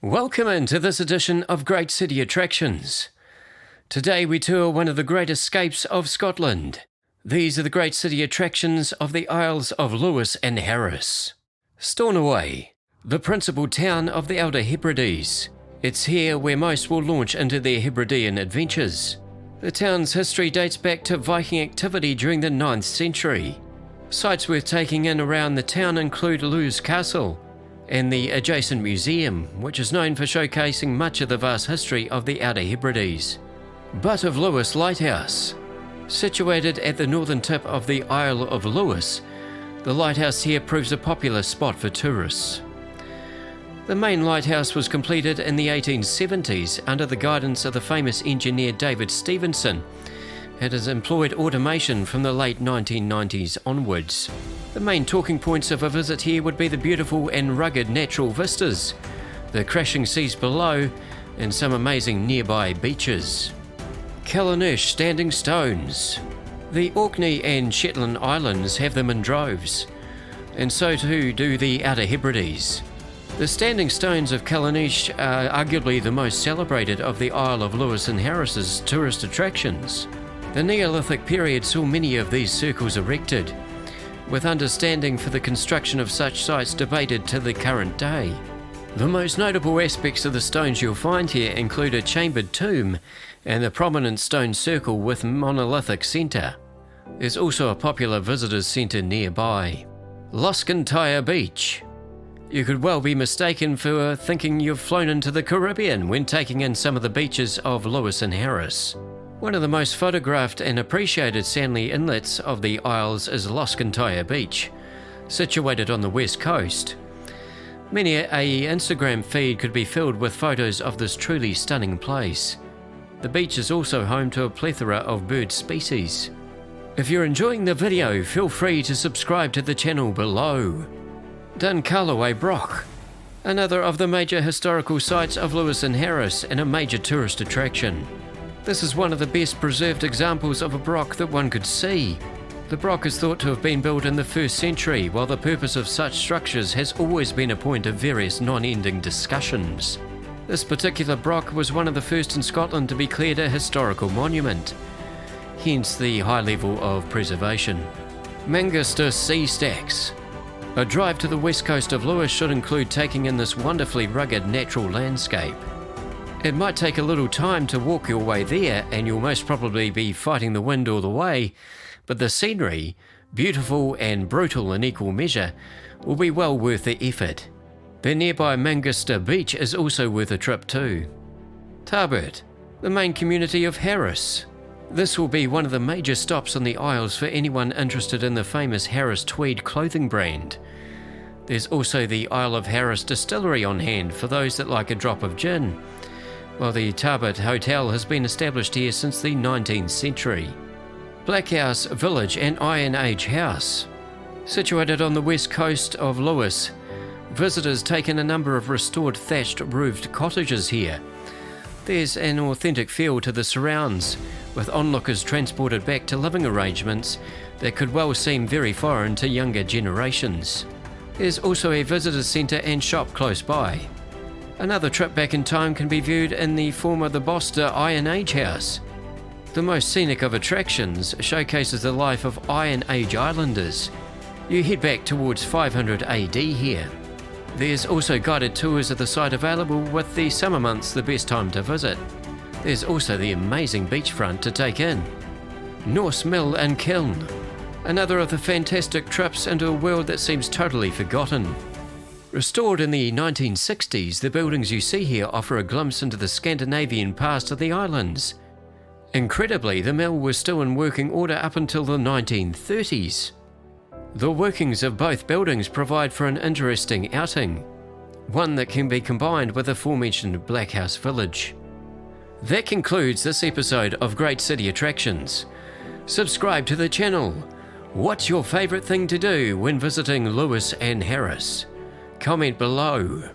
Welcome into this edition of Great City Attractions. Today we tour one of the great escapes of Scotland. These are the great city attractions of the Isles of Lewis and Harris. Stornoway, the principal town of the Outer Hebrides. It's here where most will launch into their Hebridean adventures. The town's history dates back to Viking activity during the 9th century. Sites worth taking in around the town include Lewes Castle and the adjacent museum, which is known for showcasing much of the vast history of the Outer Hebrides. Butt of Lewis Lighthouse. Situated at the northern tip of the Isle of Lewis, the lighthouse here proves a popular spot for tourists. The main lighthouse was completed in the 1870s under the guidance of the famous engineer David Stevenson. It has employed automation from the late 1990s onwards. The main talking points of a visit here would be the beautiful and rugged natural vistas, the crashing seas below, and some amazing nearby beaches. Callanish Standing Stones. The Orkney and Shetland Islands have them in droves, and so too do the Outer Hebrides. The Standing Stones of Callanish are arguably the most celebrated of the Isle of Lewis and Harris's tourist attractions. The Neolithic period saw many of these circles erected, with understanding for the construction of such sites debated to the current day. The most notable aspects of the stones you'll find here include a chambered tomb and the prominent stone circle with monolithic centre. There's also a popular visitors centre nearby. Luskentyre Beach. You could well be mistaken for thinking you've flown into the Caribbean when taking in some of the beaches of Lewis and Harris. One of the most photographed and appreciated sandy inlets of the Isles is Luskentyre Beach, situated on the west coast. Many a Instagram feed could be filled with photos of this truly stunning place. The beach is also home to a plethora of bird species. If you're enjoying the video, feel free to subscribe to the channel below. Dun Carloway Broch, another of the major historical sites of Lewis and Harris and a major tourist attraction. This is one of the best preserved examples of a broch that one could see. The broch is thought to have been built in the 1st century, while the purpose of such structures has always been a point of various non-ending discussions. This particular broch was one of the first in Scotland to be declared a historical monument, hence the high level of preservation. Mangersta Sea Stacks. A drive to the west coast of Lewis should include taking in this wonderfully rugged natural landscape. It might take a little time to walk your way there, and you'll most probably be fighting the wind all the way, but the scenery, beautiful and brutal in equal measure, will be well worth the effort. The nearby Mangersta Beach is also worth a trip too. Tarbert, the main community of Harris. This will be one of the major stops on the Isles for anyone interested in the famous Harris Tweed clothing brand. There's also the Isle of Harris distillery on hand for those that like a drop of gin, while the Tarbert Hotel has been established here since the 19th century. Blackhouse Village and Iron Age House. Situated on the west coast of Lewis, visitors take in a number of restored thatched roofed cottages here. There's an authentic feel to the surrounds, with onlookers transported back to living arrangements that could well seem very foreign to younger generations. There's also a visitors centre and shop close by. Another trip back in time can be viewed in the former the Bosta Iron Age House. The most scenic of attractions showcases the life of Iron Age Islanders. You head back towards 500 AD here. There's also guided tours of the site available, with the summer months the best time to visit. There's also the amazing beachfront to take in. Norse Mill and Kiln. Another of the fantastic trips into a world that seems totally forgotten. Restored in the 1960s, the buildings you see here offer a glimpse into the Scandinavian past of the islands. Incredibly, the mill was still in working order up until the 1930s. The workings of both buildings provide for an interesting outing, one that can be combined with the aforementioned Blackhouse Village. That concludes this episode of Great City Attractions. Subscribe to the channel. What's your favourite thing to do when visiting Lewis and Harris? Comment below.